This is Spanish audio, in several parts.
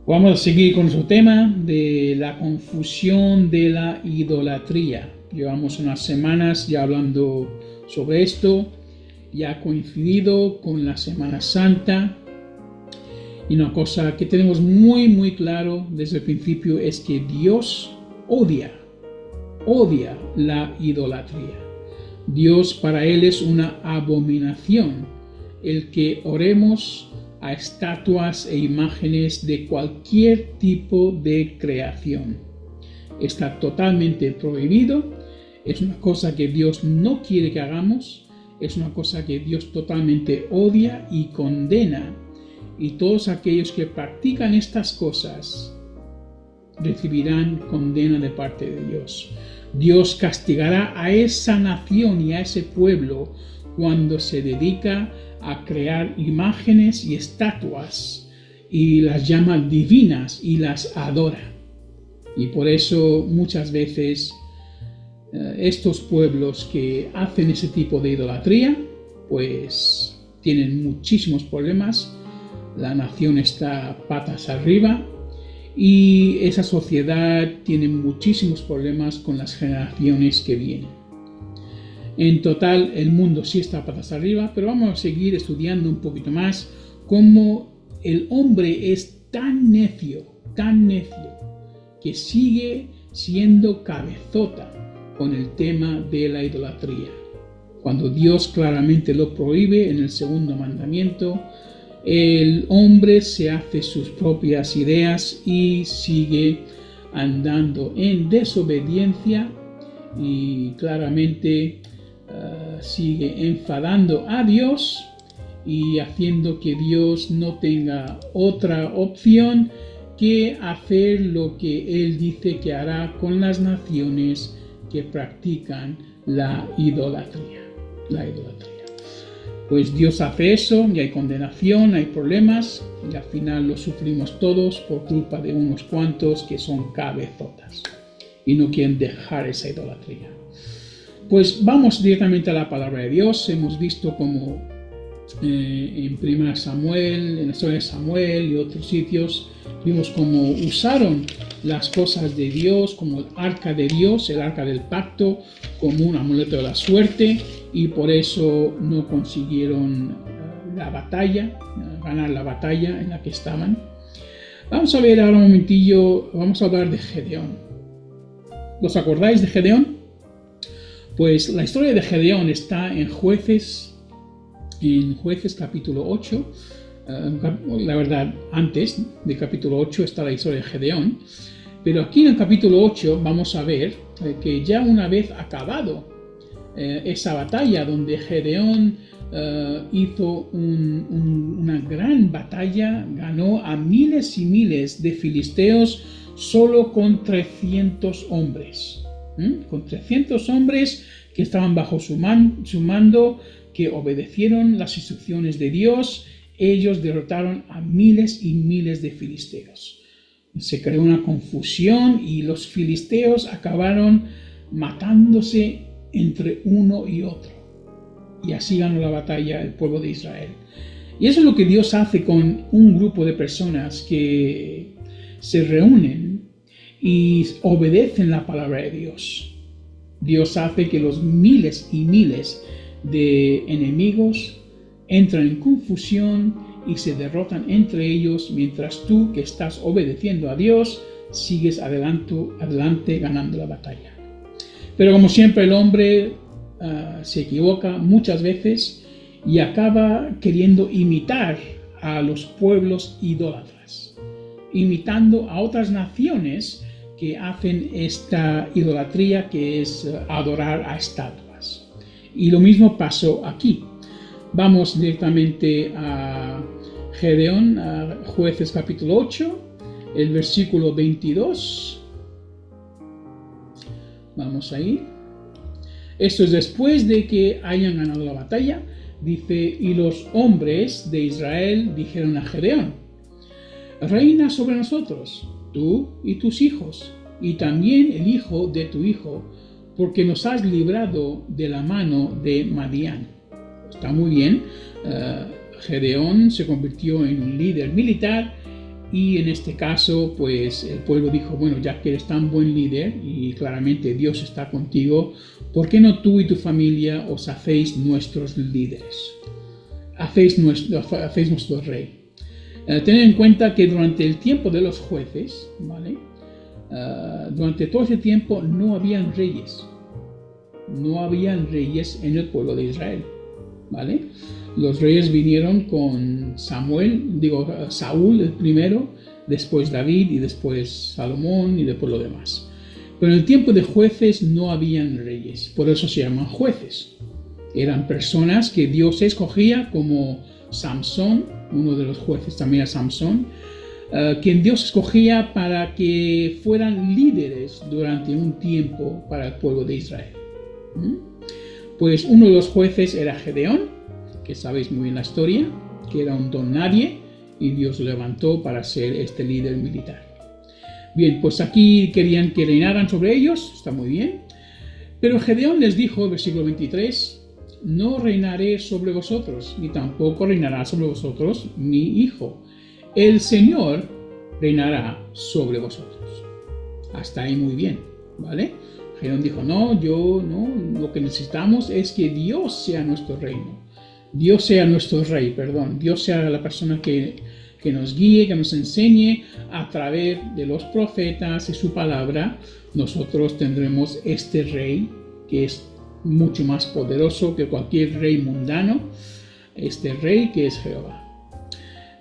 Vamos a seguir con nuestro tema de la confusión de la idolatría. Llevamos unas semanas ya hablando sobre esto, ya ha coincidido con la Semana Santa. Y una cosa que tenemos muy claro desde el principio es que Dios odia la idolatría. Dios para Él es una abominación el que oremos a estatuas e imágenes de cualquier tipo de creación. Está totalmente prohibido, es una cosa que Dios no quiere que hagamos, es una cosa que Dios totalmente odia y condena, y todos aquellos que practican estas cosas recibirán condena de parte de Dios. Dios castigará a esa nación y a ese pueblo cuando se dedica a crear imágenes y estatuas y las llama divinas y las adora. Y por eso muchas veces estos pueblos que hacen ese tipo de idolatría pues tienen muchísimos problemas. La nación está patas arriba y esa sociedad tiene muchísimos problemas con las generaciones que vienen. En total, el mundo sí está patas arriba, pero vamos a seguir estudiando un poquito más cómo el hombre es tan necio, que sigue siendo cabezota con el tema de la idolatría. Cuando Dios claramente lo prohíbe en el segundo mandamiento, el hombre se hace sus propias ideas y sigue andando en desobediencia y claramente sigue enfadando a Dios y haciendo que Dios no tenga otra opción que hacer lo que Él dice que hará con las naciones que practican la idolatría. Pues Dios hace eso y hay condenación, hay problemas y al final lo sufrimos todos por culpa de unos cuantos que son cabezotas y no quieren dejar esa idolatría. Pues vamos directamente a la palabra de Dios. Hemos visto cómo en 1 Samuel, en la historia de Samuel y otros sitios, vimos cómo usaron las cosas de Dios, como el arca de Dios, el arca del pacto, como un amuleto de la suerte, y por eso no consiguieron ganar la batalla en la que estaban. Vamos a ver ahora un momentillo, vamos a hablar de Gedeón. ¿Os acordáis de Gedeón? Pues la historia de Gedeón está en Jueces capítulo 8. La verdad, antes del capítulo 8 está la historia de Gedeón. Pero aquí en el capítulo 8 vamos a ver que ya una vez acabado esa batalla donde Gedeón hizo una gran batalla, ganó a miles y miles de filisteos solo con 300 hombres. Con 300 hombres que estaban bajo su mando, que obedecieron las instrucciones de Dios, ellos derrotaron a miles y miles de filisteos. Se creó una confusión y los filisteos acabaron matándose entre uno y otro. Y así ganó la batalla el pueblo de Israel. Y eso es lo que Dios hace con un grupo de personas que se reúnen y obedecen la palabra de Dios. Dios hace que los miles y miles de enemigos entran en confusión y se derrotan entre ellos, mientras tú, que estás obedeciendo a Dios, sigues adelante ganando la batalla. Pero como siempre el hombre se equivoca muchas veces y acaba queriendo imitar a los pueblos idólatras, imitando a otras naciones que hacen esta idolatría, que es adorar a estatuas. Y lo mismo pasó aquí. Vamos directamente a Gedeón, a Jueces capítulo 8, el versículo 22. Vamos ahí. Esto es después de que hayan ganado la batalla. Dice, y los hombres de Israel dijeron a Gedeón: reina sobre nosotros, tú y tus hijos, y también el hijo de tu hijo, porque nos has librado de la mano de Madián. Está muy bien. Gedeón se convirtió en un líder militar Y en este caso, pues el pueblo dijo, bueno, ya que eres tan buen líder y claramente Dios está contigo, ¿por qué no tú y tu familia os hacéis nuestros líderes? Hacéis nuestro rey. Tened en cuenta que durante el tiempo de los jueces, ¿vale? Durante todo ese tiempo no habían reyes. No habían reyes en el pueblo de Israel, ¿vale? Los reyes vinieron con Saúl el primero, después David y después Salomón y después lo demás. Pero en el tiempo de jueces no habían reyes, por eso se llaman jueces. Eran personas que Dios escogía, como Samson, uno de los jueces también era Samson, quien Dios escogía para que fueran líderes durante un tiempo para el pueblo de Israel. Pues uno de los jueces era Gedeón, que sabéis muy bien la historia, que era un don nadie y Dios lo levantó para ser este líder militar. Bien, pues aquí querían que reinaran sobre ellos, está muy bien, pero Gedeón les dijo, versículo 23, no reinaré sobre vosotros, ni tampoco reinará sobre vosotros mi hijo. El Señor reinará sobre vosotros. Hasta ahí muy bien, ¿vale? Gedeón dijo, no, lo que necesitamos es que Dios sea nuestro reino. Dios sea nuestro rey, perdón. Dios sea la persona que nos guíe, que nos enseñe a través de los profetas y su palabra. Nosotros tendremos este rey que es mucho más poderoso que cualquier rey mundano, este rey que es Jehová.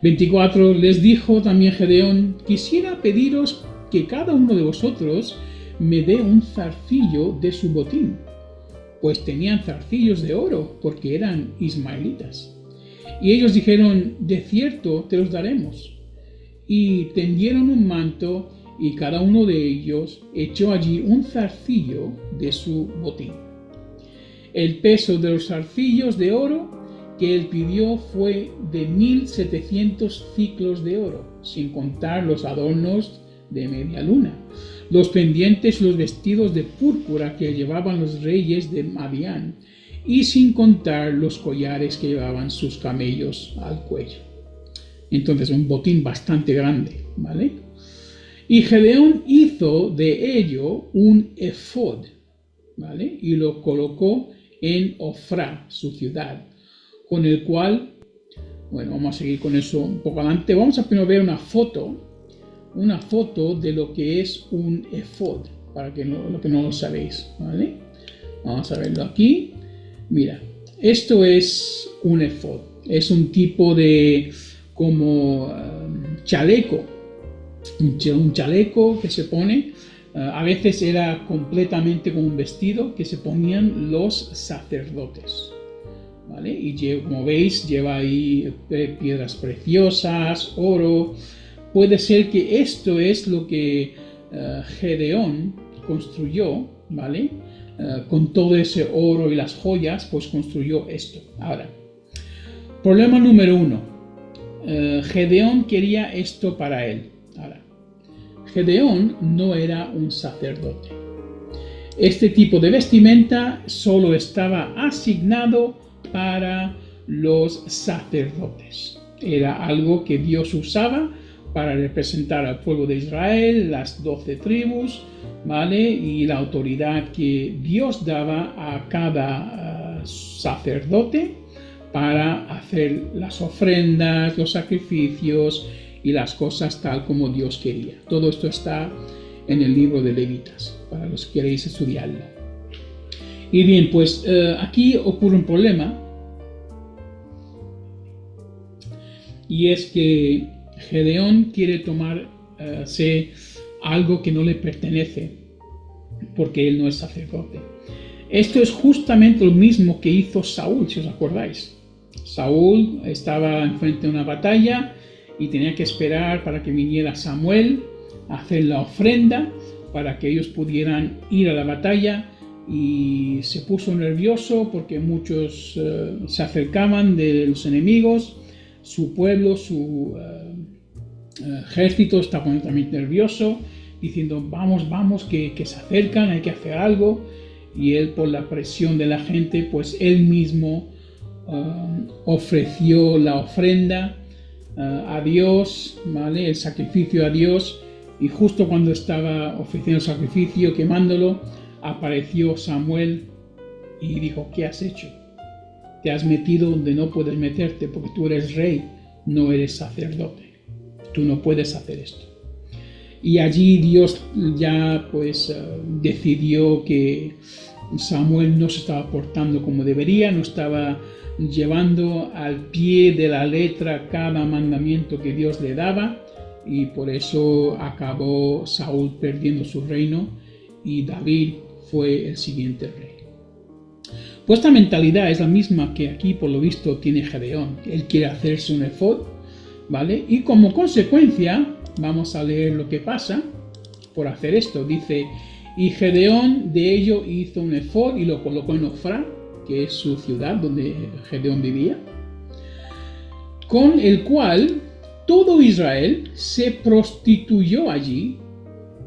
24. Les dijo también Gedeón, quisiera pediros que cada uno de vosotros me dé un zarcillo de su botín, pues tenían zarcillos de oro, porque eran ismaelitas. Y ellos dijeron, de cierto te los daremos. Y tendieron un manto, y cada uno de ellos echó allí un zarcillo de su botín. El peso de los zarcillos de oro que él pidió fue de 1700 ciclos de oro, sin contar los adornos de media luna, los pendientes y los vestidos de púrpura que llevaban los reyes de Madián, y sin contar los collares que llevaban sus camellos al cuello. Entonces, un botín bastante grande, ¿vale? Y Gedeón hizo de ello un efod, ¿vale? Y lo colocó en Ofrá, su ciudad, con el cual, bueno, vamos a seguir con eso un poco adelante. Vamos a primero ver una foto de lo que es un efod, para que lo que no lo sabéis, ¿vale? Vamos a verlo aquí. Mira, esto es un efod, es un tipo de como chaleco, un chaleco que se pone, a veces era completamente como un vestido que se ponían los sacerdotes, ¿vale? Y como veis lleva ahí piedras preciosas, oro. Puede ser que esto es lo que Gedeón construyó, ¿vale? Con todo ese oro y las joyas, pues construyó esto. Ahora, problema número 1. Gedeón quería esto para él. Ahora, Gedeón no era un sacerdote. Este tipo de vestimenta solo estaba asignado para los sacerdotes. Era algo que Dios usaba para representar al pueblo de Israel, las 12 tribus, ¿vale? Y la autoridad que Dios daba a cada sacerdote para hacer las ofrendas, los sacrificios y las cosas tal como Dios quería. Todo esto está en el libro de Levitas, para los que queréis estudiarlo. Y bien, pues aquí ocurre un problema, y es que Gedeón quiere tomarse algo que no le pertenece, porque él no es sacerdote. Esto es justamente lo mismo que hizo Saúl, si os acordáis. Saúl estaba enfrente de una batalla y tenía que esperar para que viniera Samuel a hacer la ofrenda para que ellos pudieran ir a la batalla, y se puso nervioso porque muchos se acercaban de los enemigos. Su pueblo, su ejército está completamente nervioso, diciendo vamos, que se acercan, hay que hacer algo. Y él, por la presión de la gente, pues él mismo ofreció la ofrenda a Dios, ¿vale? El sacrificio a Dios, y justo cuando estaba ofreciendo el sacrificio, quemándolo, apareció Samuel y dijo: ¿qué has hecho? Te has metido donde no puedes meterte, porque tú eres rey, no eres sacerdote. Tú no puedes hacer esto. Y allí Dios ya decidió que Samuel no se estaba portando como debería, no estaba llevando al pie de la letra cada mandamiento que Dios le daba, y por eso acabó Saúl perdiendo su reino y David fue el siguiente rey. Pues esta mentalidad es la misma que aquí por lo visto tiene Gedeón. Él quiere hacerse un efod, ¿vale? Y como consecuencia, vamos a leer lo que pasa por hacer esto. Dice: y Gedeón de ello hizo un efod y lo colocó en Ofra, que es su ciudad donde Gedeón vivía, con el cual todo Israel se prostituyó allí,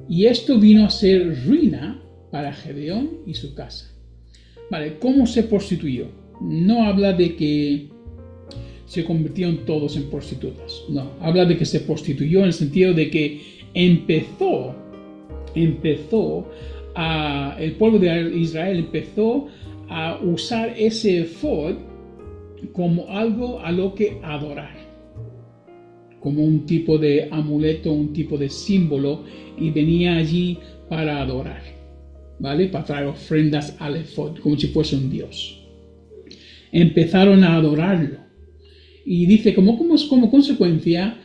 y esto vino a ser ruina para Gedeón y su casa. Vale, ¿cómo se prostituyó? No habla de que se convirtieron todos en prostitutas, no, habla de que se prostituyó en el sentido de que el pueblo de Israel empezó a usar ese efod como algo a lo que adorar, como un tipo de amuleto, un tipo de símbolo, y venía allí para adorar, ¿vale? Para traer ofrendas al efod, como si fuese un dios. Empezaron a adorarlo. Y dice, como consecuencia,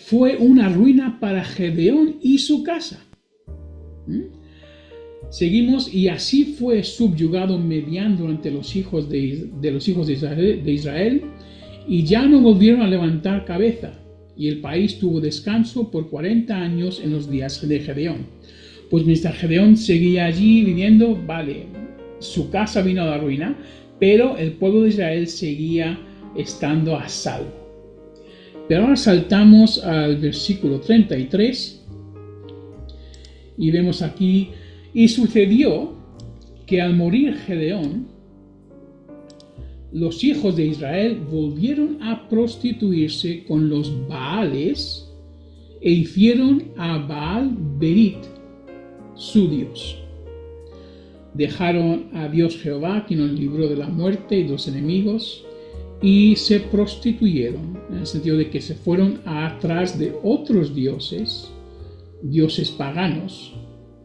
fue una ruina para Gedeón y su casa. Seguimos: y así fue subyugado Medián durante los hijos de Israel, y ya no volvieron a levantar cabeza, y el país tuvo descanso por 40 años en los días de Gedeón. Pues mientras Gedeón seguía allí viviendo, vale, su casa vino a la ruina, pero el pueblo de Israel seguía estando a salvo. Pero ahora saltamos al versículo 33 y vemos aquí: y sucedió que al morir Gedeón, los hijos de Israel volvieron a prostituirse con los Baales e hicieron a Baal Berit su dios. Dejaron a Dios Jehová, quien los libró de la muerte y de los enemigos, y se prostituyeron, en el sentido de que se fueron atrás de otros dioses paganos,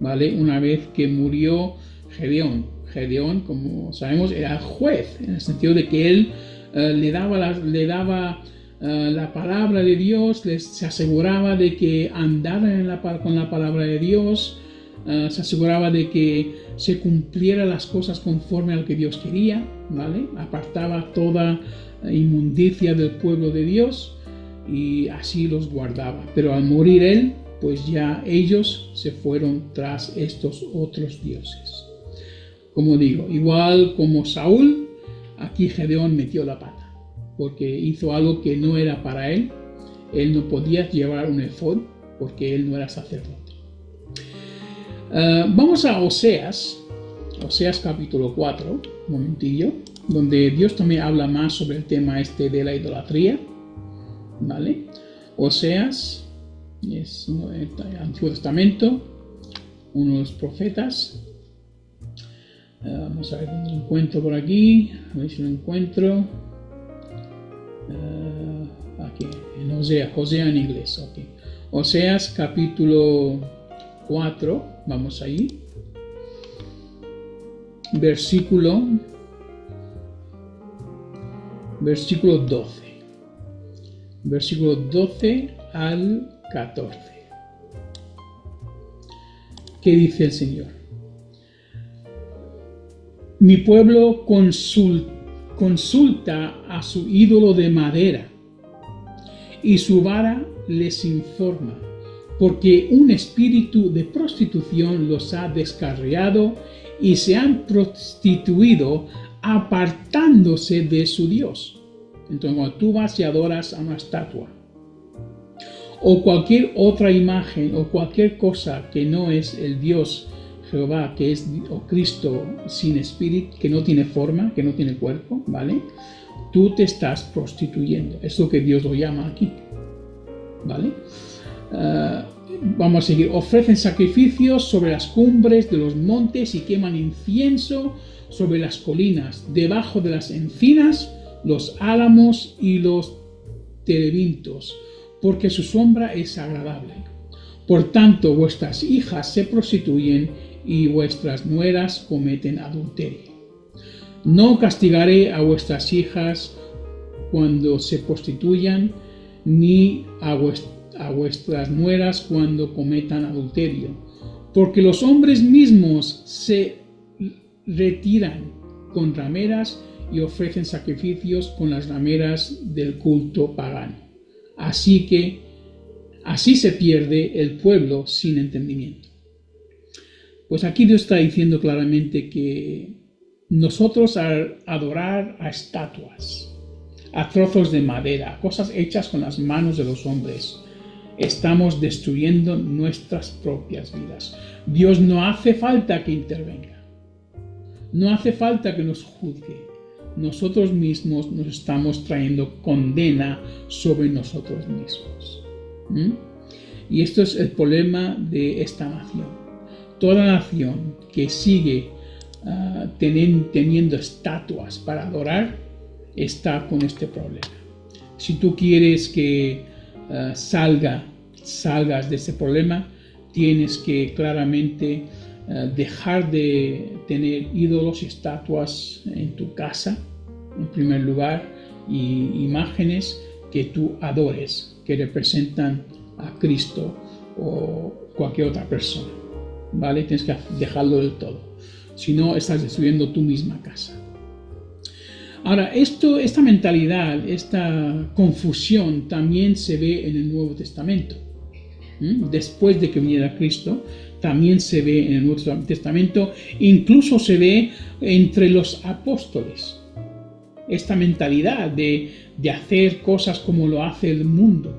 ¿vale? Una vez que murió Gedeón. Gedeón, como sabemos, era juez, en el sentido de que él le daba la palabra de Dios, se aseguraba de que andaran con la palabra de Dios, se aseguraba de que se cumplieran las cosas conforme a lo que Dios quería, ¿vale? Apartaba toda inmundicia del pueblo de Dios y así los guardaba. Pero al morir él, pues ya ellos se fueron tras estos otros dioses. Como digo, igual como Saúl, aquí Gedeón metió la pata, porque hizo algo que no era para él. Él no podía llevar un efod porque él no era sacerdote. Vamos a Oseas capítulo 4, un momentillo, donde Dios también habla más sobre el tema de la idolatría, ¿vale? Oseas es el Antiguo Testamento, uno de los profetas. Vamos a ver dónde lo encuentro por aquí, a ver si lo encuentro. Aquí, en Osea en inglés, ok. Oseas capítulo 4, vamos ahí. Versículo 12. Versículo 12 al 14. ¿Qué dice el Señor? Mi pueblo consulta a su ídolo de madera, y su vara les informa, porque un espíritu de prostitución los ha descarriado y se han prostituido apartándose de su Dios. Entonces, cuando tú vas y adoras a una estatua o cualquier otra imagen o cualquier cosa que no es el Dios Jehová, que es o Cristo sin espíritu, que no tiene forma, que no tiene cuerpo, ¿vale? tú te estás prostituyendo. Es lo que Dios lo llama aquí. ¿Vale? Vamos a seguir. Ofrecen sacrificios sobre las cumbres de los montes y queman incienso sobre las colinas, debajo de las encinas, los álamos y los terebintos, porque su sombra es agradable. Por tanto, vuestras hijas se prostituyen y vuestras nueras cometen adulterio. No castigaré a vuestras hijas cuando se prostituyan, ni a vuestras nueras cuando cometan adulterio, porque los hombres mismos se retiran con rameras y ofrecen sacrificios con las rameras del culto pagano. Así se pierde el pueblo sin entendimiento. Pues aquí Dios está diciendo claramente que nosotros al adorar a estatuas, a trozos de madera, cosas hechas con las manos de los hombres, estamos destruyendo nuestras propias vidas. Dios no hace falta que intervenga. No hace falta que nos juzgue. Nosotros mismos nos estamos trayendo condena sobre nosotros mismos. Y esto es el problema de esta nación. Toda nación que sigue teniendo estatuas para adorar está con este problema. Si tú quieres que salgas de ese problema, tienes que claramente dejar de tener ídolos y estatuas en tu casa, en primer lugar, y imágenes que tú adores, que representan a Cristo o cualquier otra persona, ¿vale? Tienes que dejarlo del todo, si no estás destruyendo tu misma casa. Ahora, esta mentalidad, esta confusión también se ve en el Nuevo Testamento. Después de que viniera Cristo, también se ve en el Nuevo Testamento, incluso se ve entre los apóstoles. Esta mentalidad de hacer cosas como lo hace el mundo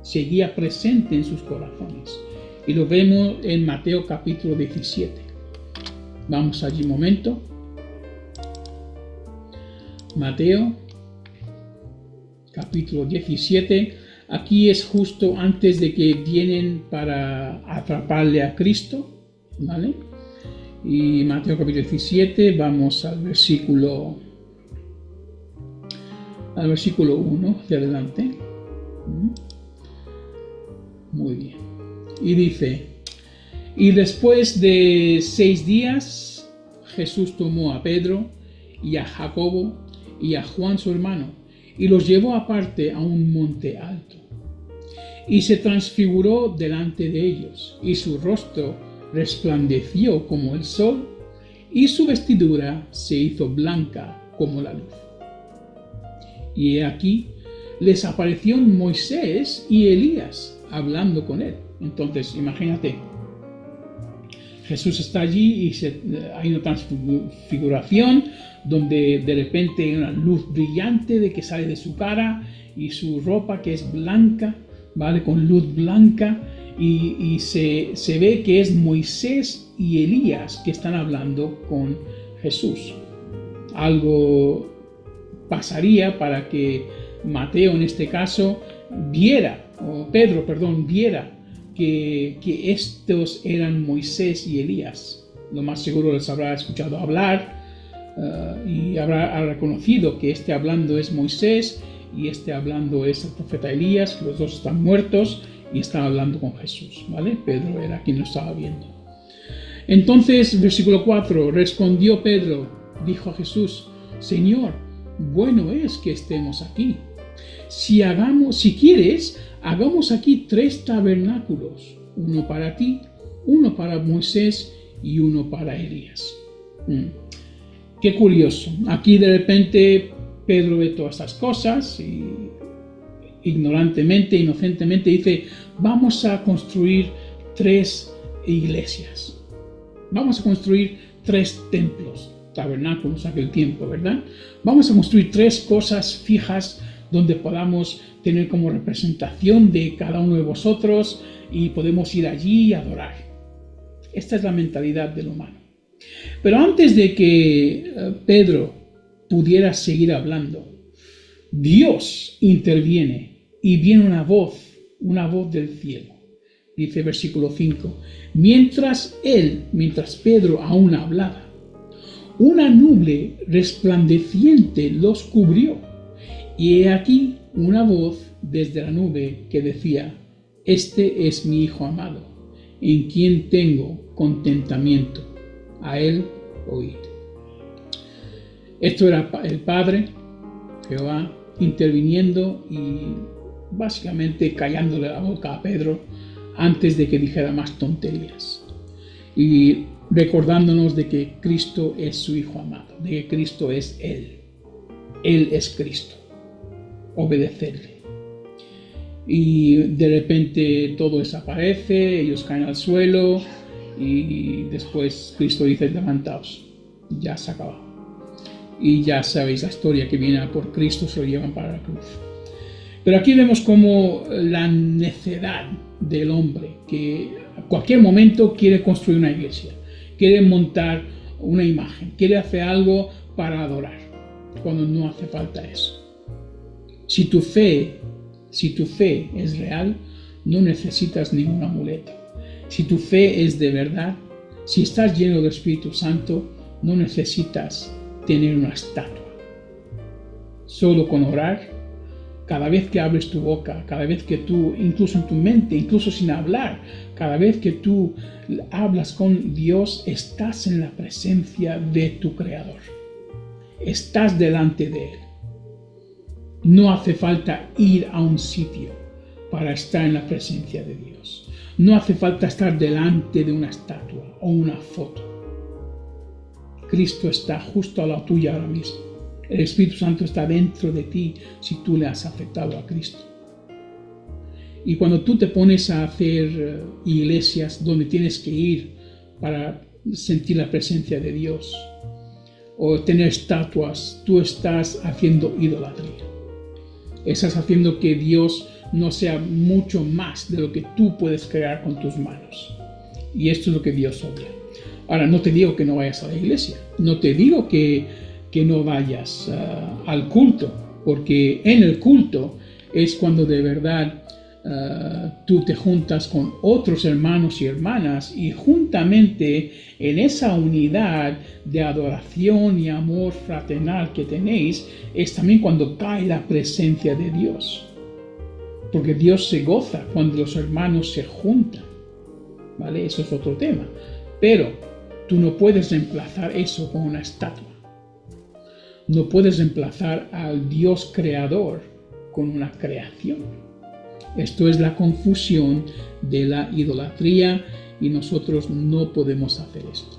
seguía presente en sus corazones. Y lo vemos en Mateo capítulo 17. Vamos allí un momento. Mateo capítulo 17. Aquí es justo antes de que vienen para atraparle a Cristo, ¿vale? Y Mateo capítulo 17, vamos al versículo 1 hacia adelante. Muy bien. Y dice: y después de 6 días, Jesús tomó a Pedro y a Jacobo y a Juan su hermano, y los llevó aparte a un monte alto. Y se transfiguró delante de ellos, y su rostro resplandeció como el sol, y su vestidura se hizo blanca como la luz. Y he aquí, les apareció Moisés y Elías hablando con él. Entonces, imagínate, Jesús está allí y hay una transfiguración donde de repente hay una luz brillante de que sale de su cara y su ropa que es blanca, ¿vale? Con luz blanca, y se ve que es Moisés y Elías que están hablando con Jesús. Algo pasaría para que Mateo en este caso Pedro viera que estos eran Moisés y Elías. Lo más seguro les habrá escuchado hablar y habrá reconocido que este hablando es Moisés y este hablando es el profeta Elías, que los dos están muertos y están hablando con Jesús, ¿vale? Pedro era quien lo estaba viendo. Entonces, versículo 4, respondió Pedro, dijo a Jesús: Señor, bueno es que estemos aquí. Si quieres, hagamos aquí 3 tabernáculos, uno para ti, uno para Moisés y uno para Elías. Qué curioso. Aquí de repente Pedro ve todas estas cosas y inocentemente dice: vamos a construir 3 iglesias. Vamos a construir 3 templos, tabernáculos aquel tiempo, ¿verdad? Vamos a construir 3 cosas fijas donde podamos tener como representación de cada uno de vosotros y podemos ir allí y adorar. Esta es la mentalidad del humano. Pero antes de que Pedro pudiera seguir hablando, Dios interviene y viene una voz del cielo. Dice versículo 5, mientras Pedro aún hablaba, una nube resplandeciente los cubrió, y he aquí una voz desde la nube que decía, este es mi Hijo amado, en quien tengo contentamiento, a él oíd. Esto era el Padre, Jehová, interviniendo y básicamente callándole la boca a Pedro antes de que dijera más tonterías. Y recordándonos de que Cristo es su Hijo amado, de que Cristo es Él. Él es Cristo. Obedecerle. Y de repente todo desaparece, ellos caen al suelo y después Cristo dice, levantaos, ya se acabó. Y ya sabéis la historia que viene por Cristo, se lo llevan para la cruz. Pero aquí vemos como la necedad del hombre, que a cualquier momento quiere construir una iglesia, quiere montar una imagen, quiere hacer algo para adorar, cuando no hace falta eso. Si tu fe es real, no necesitas ningún amuleto. Si tu fe es de verdad, si estás lleno del Espíritu Santo, no necesitas tener una estatua. Solo con orar, cada vez que abres tu boca, cada vez que tú, incluso en tu mente, incluso sin hablar, cada vez que tú hablas con Dios, estás en la presencia de tu Creador. Estás delante de Él. No hace falta ir a un sitio para estar en la presencia de Dios. No hace falta estar delante de una estatua o una foto. Cristo está justo a la tuya ahora mismo. El Espíritu Santo está dentro de ti si tú le has aceptado a Cristo. Y cuando tú te pones a hacer iglesias donde tienes que ir para sentir la presencia de Dios o tener estatuas, tú estás haciendo idolatría. Estás haciendo que Dios no sea mucho más de lo que tú puedes crear con tus manos. Y esto es lo que Dios odia. Ahora, no te digo que no vayas a la iglesia. No te digo que no vayas al culto. Porque en el culto es cuando de verdad tú te juntas con otros hermanos y hermanas. Y juntamente en esa unidad de adoración y amor fraternal que tenéis, es también cuando cae la presencia de Dios. Porque Dios se goza cuando los hermanos se juntan. ¿Vale? Eso es otro tema. Pero tú no puedes reemplazar eso con una estatua. No puedes reemplazar al Dios creador con una creación. Esto es la confusión de la idolatría y nosotros no podemos hacer esto.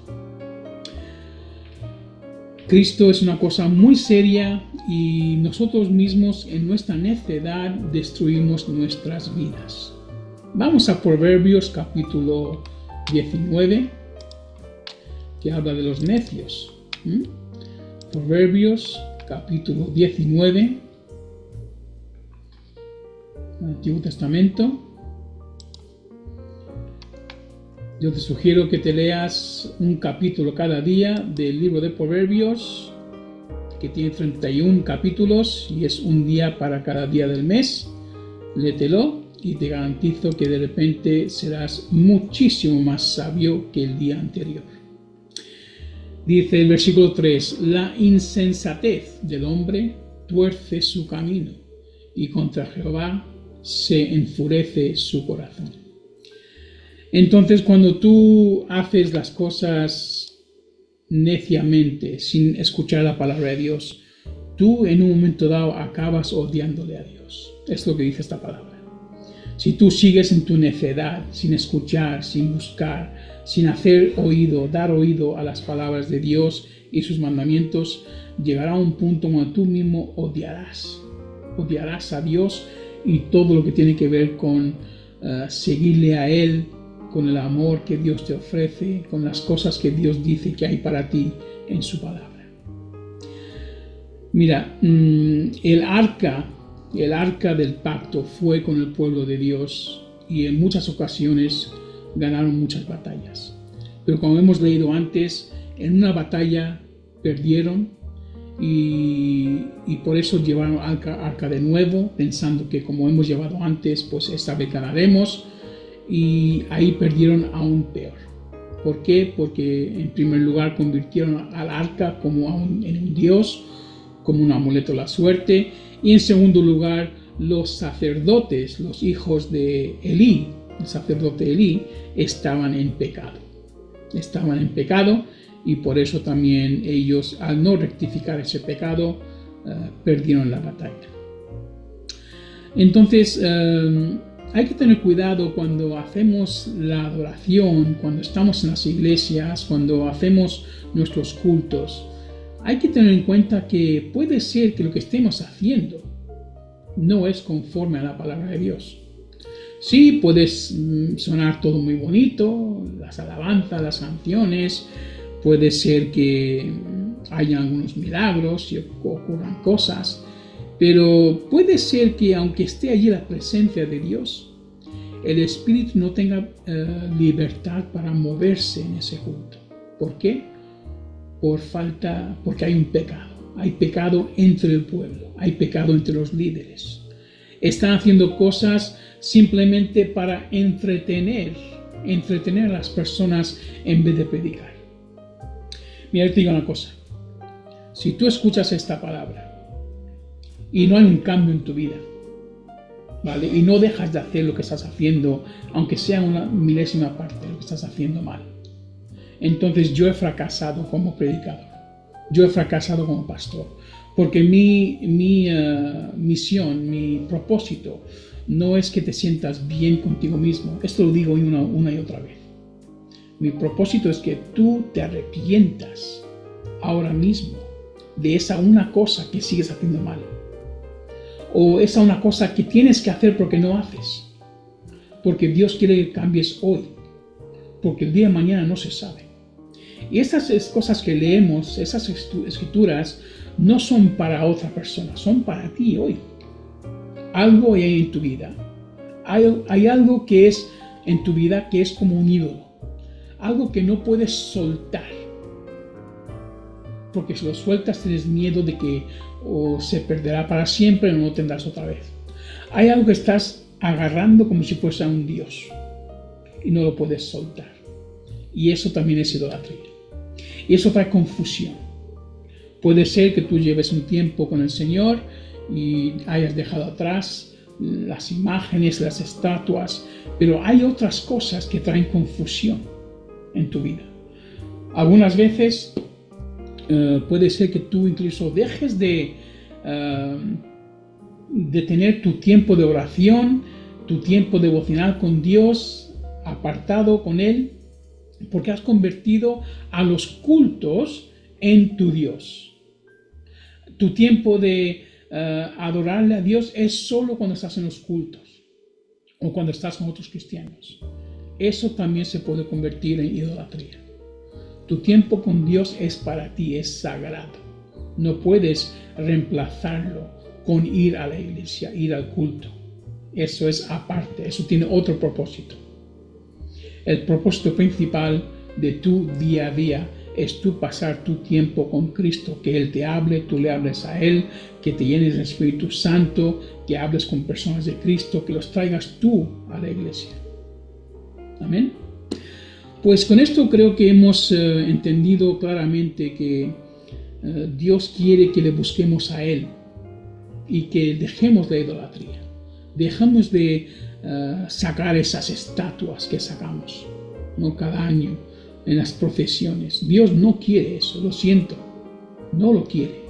Cristo es una cosa muy seria y nosotros mismos en nuestra necedad destruimos nuestras vidas. Vamos a Proverbios capítulo 19, que habla de los necios. Proverbios capítulo 19, Antiguo Testamento. Yo te sugiero que te leas un capítulo cada día del libro de Proverbios, que tiene 31 capítulos y es un día para cada día del mes. Léetelo y te garantizo que de repente serás muchísimo más sabio que el día anterior. Dice el versículo 3, la insensatez del hombre tuerce su camino y contra Jehová se enfurece su corazón. Entonces, cuando tú haces las cosas neciamente, sin escuchar la palabra de Dios, tú en un momento dado acabas odiándole a Dios. Es lo que dice esta palabra. Si tú sigues en tu necedad, sin escuchar, sin buscar, sin hacer oído, dar oído a las palabras de Dios y sus mandamientos, llegará a un punto donde tú mismo odiarás. Odiarás a Dios y todo lo que tiene que ver con seguirle a Él, con el amor que Dios te ofrece, con las cosas que Dios dice que hay para ti en su palabra. Mira, el arca del pacto fue con el pueblo de Dios y en muchas ocasiones ganaron muchas batallas. Pero como hemos leído antes, en una batalla perdieron y por eso llevaron arca de nuevo, pensando que como hemos llevado antes, pues esta vez ganaremos, y ahí perdieron aún peor. ¿Por qué? Porque en primer lugar convirtieron al arca en un dios, como un amuleto de la suerte, y en segundo lugar los sacerdotes, los hijos de Elí, el sacerdote Elí, estaban en pecado. Estaban en pecado y por eso también ellos, al no rectificar ese pecado, perdieron la batalla. Entonces, hay que tener cuidado cuando hacemos la adoración, cuando estamos en las iglesias, cuando hacemos nuestros cultos. Hay que tener en cuenta que puede ser que lo que estemos haciendo no es conforme a la palabra de Dios. Sí, puede sonar todo muy bonito, las alabanzas, las canciones, puede ser que haya algunos milagros y ocurran cosas, pero puede ser que aunque esté allí la presencia de Dios, el Espíritu no tenga libertad para moverse en ese culto. ¿Por qué? Porque hay un pecado. Hay pecado entre el pueblo, hay pecado entre los líderes. Están haciendo cosas simplemente para entretener a las personas en vez de predicar. Mira, te digo una cosa. Si tú escuchas esta palabra y no hay un cambio en tu vida, ¿vale? Y no dejas de hacer lo que estás haciendo, aunque sea una milésima parte de lo que estás haciendo mal, entonces yo he fracasado como predicador. Yo he fracasado como pastor. Porque mi misión, mi propósito, no es que te sientas bien contigo mismo. Esto lo digo una y otra vez. Mi propósito es que tú te arrepientas ahora mismo de esa una cosa que sigues haciendo mal. O esa una cosa que tienes que hacer porque no haces. Porque Dios quiere que cambies hoy. Porque el día de mañana no se sabe. Y esas cosas que leemos, esas escrituras, no son para otra persona, son para ti hoy. Algo hay en tu vida. Hay algo que es en tu vida que es como un ídolo. Algo que no puedes soltar. Porque si lo sueltas tienes miedo de que o se perderá para siempre o no lo tendrás otra vez. Hay algo que estás agarrando como si fuese a un Dios. Y no lo puedes soltar. Y eso también es idolatría. Y eso trae confusión. Puede ser que tú lleves un tiempo con el Señor y hayas dejado atrás las imágenes, las estatuas, pero hay otras cosas que traen confusión en tu vida. Algunas veces puede ser que tú incluso dejes de tener tu tiempo de oración, tu tiempo devocional con Dios, apartado con Él, porque has convertido a los cultos en tu Dios. Tu tiempo de adorarle a Dios es solo cuando estás en los cultos o cuando estás con otros cristianos. Eso también se puede convertir en idolatría. Tu tiempo con Dios es para ti, es sagrado. No puedes reemplazarlo con ir a la iglesia, ir al culto. Eso es aparte, eso tiene otro propósito. El propósito principal de tu día a día es tú pasar tu tiempo con Cristo, que Él te hable, tú le hables a Él, que te llenes del Espíritu Santo, que hables con personas de Cristo, que los traigas tú a la iglesia. Amén. Pues con esto creo que hemos entendido claramente que Dios quiere que le busquemos a Él y que dejemos la idolatría. Dejamos de sacar esas estatuas que sacamos, ¿no? Cada año en las procesiones. Dios no quiere eso, lo siento, no lo quiere.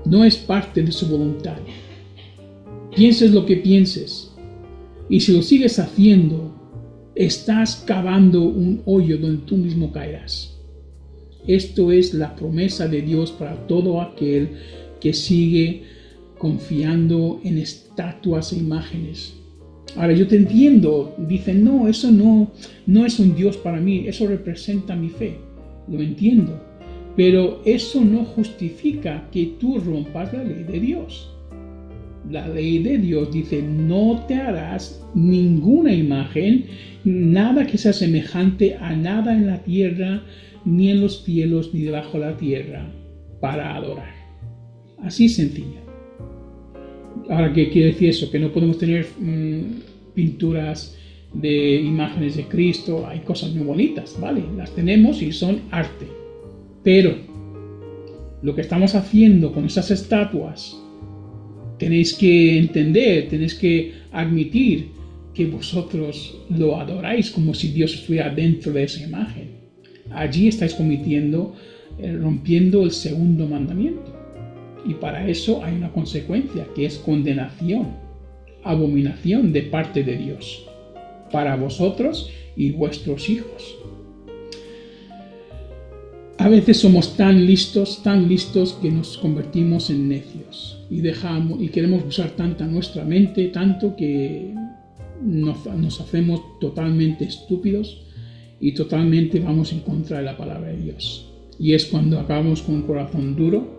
No es parte de su voluntad. Pienses lo que pienses, y si lo sigues haciendo, estás cavando un hoyo donde tú mismo caerás. Esto es la promesa de Dios para todo aquel que sigue confiando en estatuas e imágenes. Ahora yo te entiendo, dicen, no, eso no es un Dios para mí, eso representa mi fe. Lo entiendo, pero eso no justifica que tú rompas la ley de Dios. La ley de Dios dice, no te harás ninguna imagen, nada que sea semejante a nada en la tierra, ni en los cielos, ni debajo de la tierra, para adorar. Así sencillo. Ahora, ¿qué quiere decir eso? Que no podemos tener pinturas de imágenes de Cristo. Hay cosas muy bonitas, ¿vale? Las tenemos y son arte. Pero lo que estamos haciendo con esas estatuas, tenéis que entender, tenéis que admitir que vosotros lo adoráis como si Dios estuviera dentro de esa imagen. Allí estáis rompiendo el segundo mandamiento. Y para eso hay una consecuencia, que es condenación, abominación de parte de Dios, para vosotros y vuestros hijos. A veces somos tan listos que nos convertimos en necios y queremos usar tanta nuestra mente, tanto que nos hacemos totalmente estúpidos y totalmente vamos en contra de la palabra de Dios. Y es cuando acabamos con un corazón duro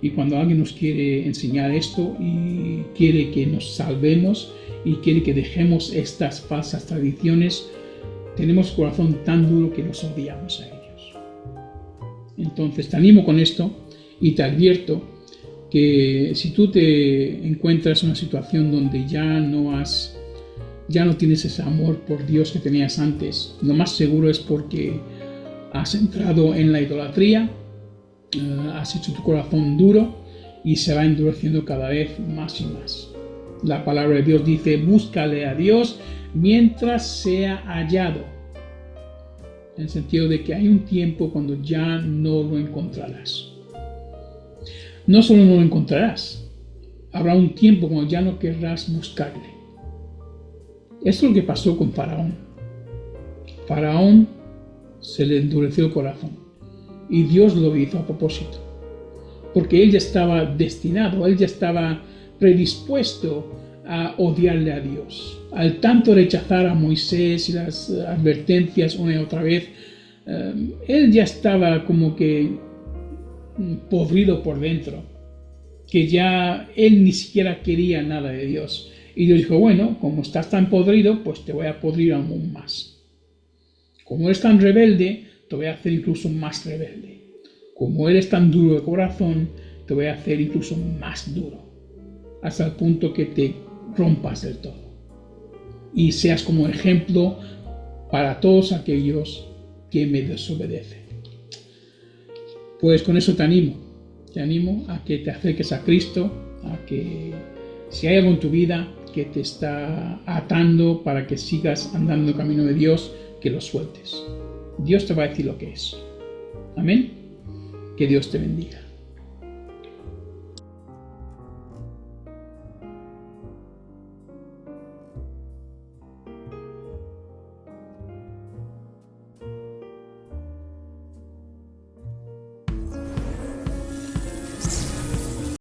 y cuando alguien nos quiere enseñar esto y quiere que nos salvemos y quiere que dejemos estas falsas tradiciones, tenemos corazón tan duro que los odiamos a ellos. Entonces te animo con esto y te advierto que si tú te encuentras en una situación donde ya no tienes ese amor por Dios que tenías antes, lo más seguro es porque has entrado en la idolatría, has hecho tu corazón duro y se va endureciendo cada vez más y más. La palabra de Dios dice: búscale a Dios mientras sea hallado. En el sentido de que hay un tiempo cuando ya no lo encontrarás. No solo no lo encontrarás, habrá un tiempo cuando ya no querrás buscarle. Esto es lo que pasó con Faraón. Faraón se le endureció el corazón y Dios lo hizo a propósito, porque él ya estaba destinado, él ya estaba predispuesto a odiarle a Dios. Al tanto rechazar a Moisés y las advertencias una y otra vez, él ya estaba como que podrido por dentro, que ya él ni siquiera quería nada de Dios. Y Dios dijo: bueno, como estás tan podrido, pues te voy a podrir aún más. Como eres tan rebelde, te voy a hacer incluso más rebelde. Como eres tan duro de corazón, te voy a hacer incluso más duro, hasta el punto que te rompas del todo y seas como ejemplo para todos aquellos que me desobedecen. Pues con eso te animo a que te acerques a Cristo, a que si hay algo en tu vida que te está atando para que sigas andando el camino de Dios, que lo sueltes. Dios te va a decir lo que es. Amén. Que Dios te bendiga.